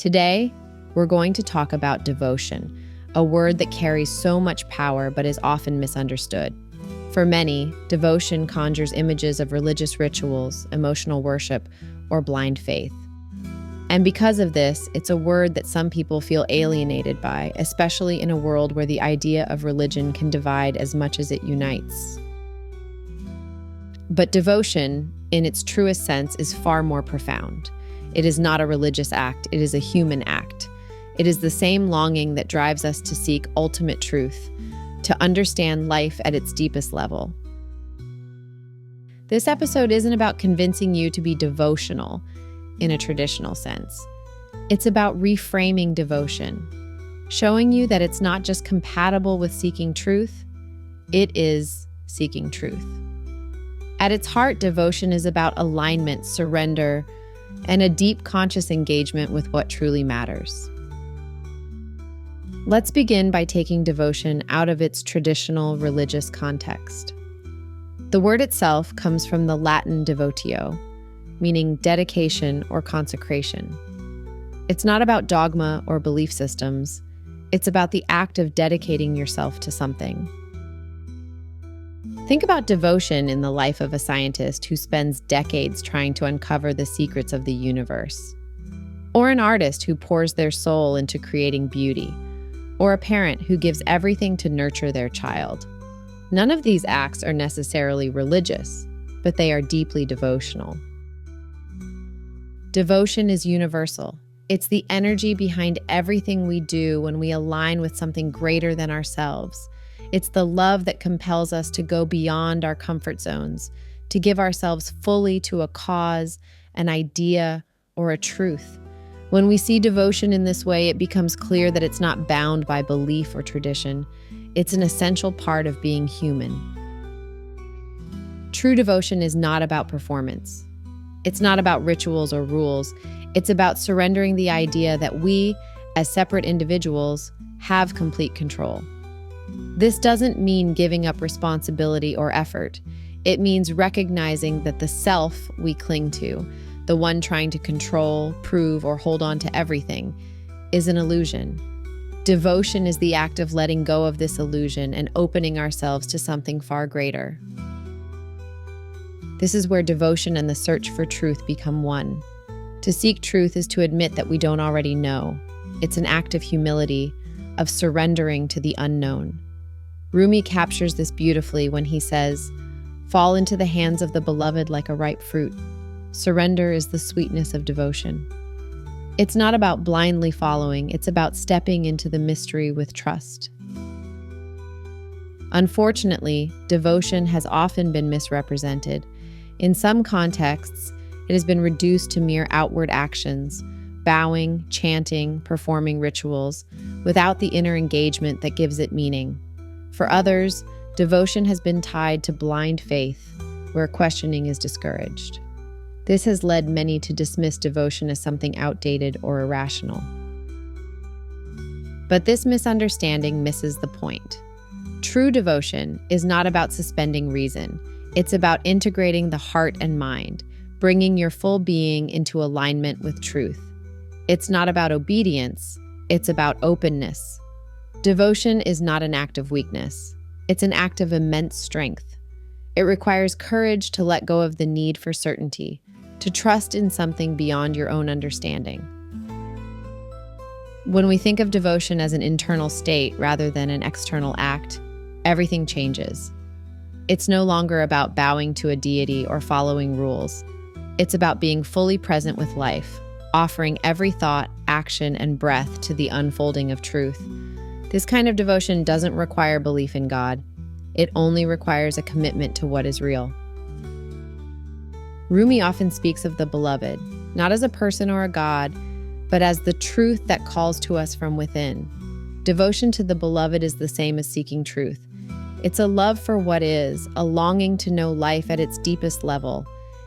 Today, we're going to talk about devotion, a word that carries so much power but is often misunderstood. For many, devotion conjures images of religious rituals, emotional worship, or blind faith. And because of this, it's a word that some people feel alienated by, especially in a world where the idea of religion can divide as much as it unites. But devotion, in its truest sense, is far more profound. It is not a religious act, it is a human act. It is the same longing that drives us to seek ultimate truth, to understand life at its deepest level. This episode isn't about convincing you to be devotional in a traditional sense. It's about reframing devotion, showing you that it's not just compatible with seeking truth, it is seeking truth. At its heart, devotion is about alignment, surrender, and a deep conscious engagement with what truly matters. Let's begin by taking devotion out of its traditional religious context. The word itself comes from the Latin devotio, meaning dedication or consecration. It's not about dogma or belief systems. It's about the act of dedicating yourself to something. Think about devotion in the life of a scientist who spends decades trying to uncover the secrets of the universe, or an artist who pours their soul into creating beauty, or a parent who gives everything to nurture their child. None of these acts are necessarily religious, but they are deeply devotional. Devotion is universal. It's the energy behind everything we do when we align with something greater than ourselves. It's the love that compels us to go beyond our comfort zones, to give ourselves fully to a cause, an idea, or a truth. When we see devotion in this way, it becomes clear that it's not bound by belief or tradition. It's an essential part of being human. True devotion is not about performance. It's not about rituals or rules. It's about surrendering the idea that we, as separate individuals, have complete control. This doesn't mean giving up responsibility or effort. It means recognizing that the self we cling to, the one trying to control, prove, or hold on to everything, is an illusion. Devotion is the act of letting go of this illusion and opening ourselves to something far greater. This is where devotion and the search for truth become one. To seek truth is to admit that we don't already know. It's an act of humility, of surrendering to the unknown. Rumi captures this beautifully when he says, "Fall into the hands of the beloved like a ripe fruit. Surrender is the sweetness of devotion." It's not about blindly following, it's about stepping into the mystery with trust. Unfortunately, devotion has often been misrepresented. In some contexts, it has been reduced to mere outward actions, bowing, chanting, performing rituals, without the inner engagement that gives it meaning. For others, devotion has been tied to blind faith, where questioning is discouraged. This has led many to dismiss devotion as something outdated or irrational. But this misunderstanding misses the point. True devotion is not about suspending reason. It's about integrating the heart and mind, bringing your full being into alignment with truth. It's not about obedience, it's about openness. Devotion is not an act of weakness. It's an act of immense strength. It requires courage to let go of the need for certainty, to trust in something beyond your own understanding. When we think of devotion as an internal state rather than an external act, everything changes. It's no longer about bowing to a deity or following rules. It's about being fully present with life, offering every thought, action, and breath to the unfolding of truth. This kind of devotion doesn't require belief in God. It only requires a commitment to what is real. Rumi often speaks of the beloved, not as a person or a god, but as the truth that calls to us from within. Devotion to the beloved is the same as seeking truth. It's a love for what is, a longing to know life at its deepest level.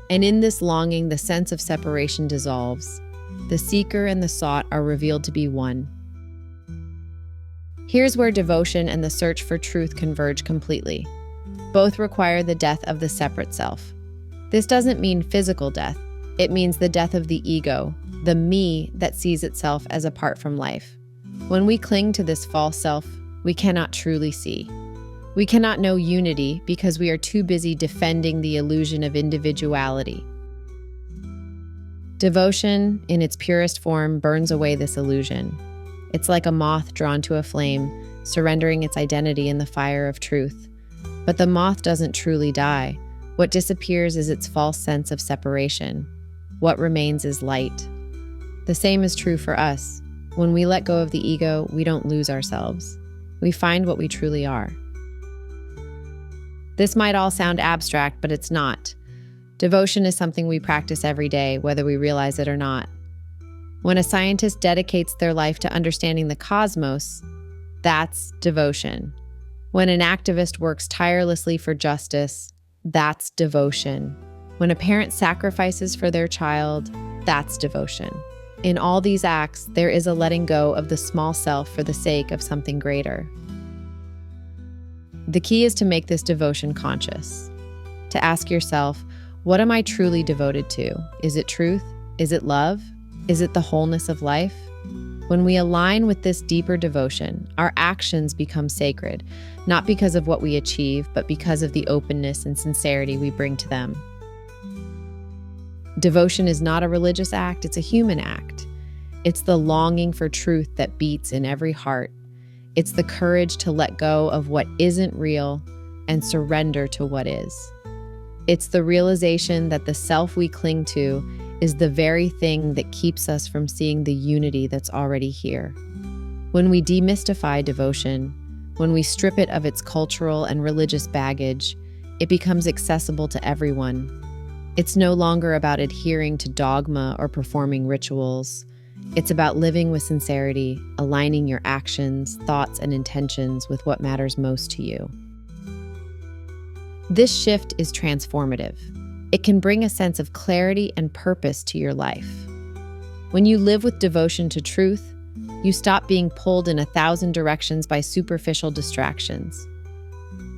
And in this longing, the sense of separation dissolves. The seeker and the sought are revealed to be one. Here's where devotion and the search for truth converge completely. Both require the death of the separate self. This doesn't mean physical death. It means the death of the ego, the me that sees itself as apart from life. When we cling to this false self, we cannot truly see. We cannot know unity because we are too busy defending the illusion of individuality. Devotion, in its purest form, burns away this illusion. It's like a moth drawn to a flame, surrendering its identity in the fire of truth. But the moth doesn't truly die. What disappears is its false sense of separation. What remains is light. The same is true for us. When we let go of the ego, we don't lose ourselves. We find what we truly are. This might all sound abstract, but it's not. Devotion is something we practice every day, whether we realize it or not. When a scientist dedicates their life to understanding the cosmos, that's devotion. When an activist works tirelessly for justice, that's devotion. When a parent sacrifices for their child, that's devotion. In all these acts, there is a letting go of the small self for the sake of something greater. The key is to make this devotion conscious. To ask yourself, what am I truly devoted to? Is it truth? Is it love? Is it the wholeness of life? When we align with this deeper devotion, our actions become sacred, not because of what we achieve, but because of the openness and sincerity we bring to them. Devotion is not a religious act, it's a human act. It's the longing for truth that beats in every heart. It's the courage to let go of what isn't real and surrender to what is. It's the realization that the self we cling to is the very thing that keeps us from seeing the unity that's already here. When we demystify devotion, when we strip it of its cultural and religious baggage, it becomes accessible to everyone. It's no longer about adhering to dogma or performing rituals. It's about living with sincerity, aligning your actions, thoughts, and intentions with what matters most to you. This shift is transformative. It can bring a sense of clarity and purpose to your life. When you live with devotion to truth, you stop being pulled in 1,000 directions by superficial distractions.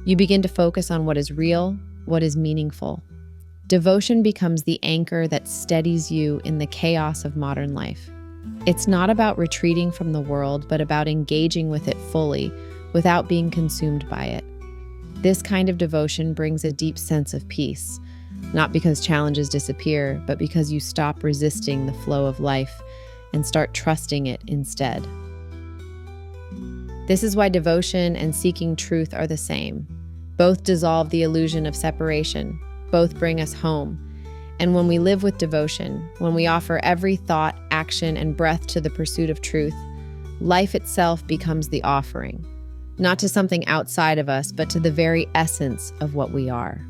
You begin to focus on what is real, what is meaningful. Devotion becomes the anchor that steadies you in the chaos of modern life. It's not about retreating from the world, but about engaging with it fully, without being consumed by it. This kind of devotion brings a deep sense of peace, not because challenges disappear, but because you stop resisting the flow of life and start trusting it instead. This is why devotion and seeking truth are the same. Both dissolve the illusion of separation. Both bring us home. And when we live with devotion, when we offer every thought, action, and breath to the pursuit of truth, life itself becomes the offering, not to something outside of us, but to the very essence of what we are.